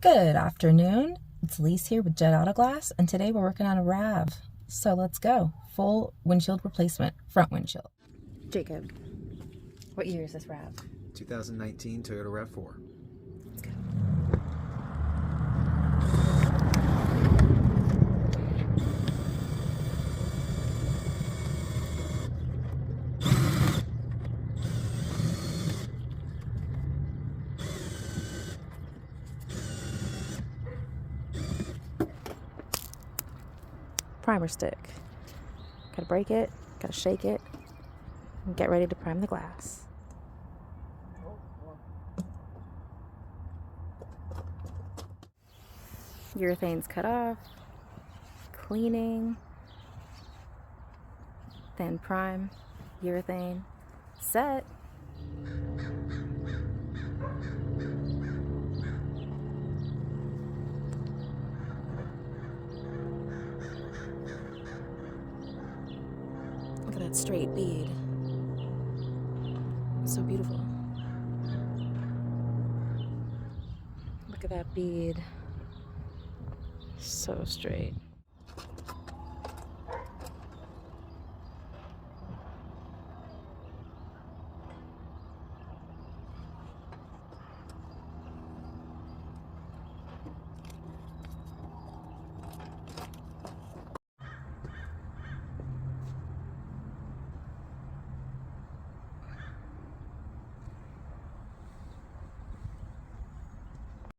Good afternoon. It's Lise here with Jet Autoglass, and today we're working on a RAV. So let's go. Full windshield replacement, front windshield. Jacob, what year is this RAV? 2019 Toyota RAV4. Let's go. Primer stick. Gotta break it, gotta shake it, and get ready to prime the glass. Urethane's cut off, cleaning, then prime, urethane, set. Look at that straight bead. So beautiful. Look at that bead. So straight.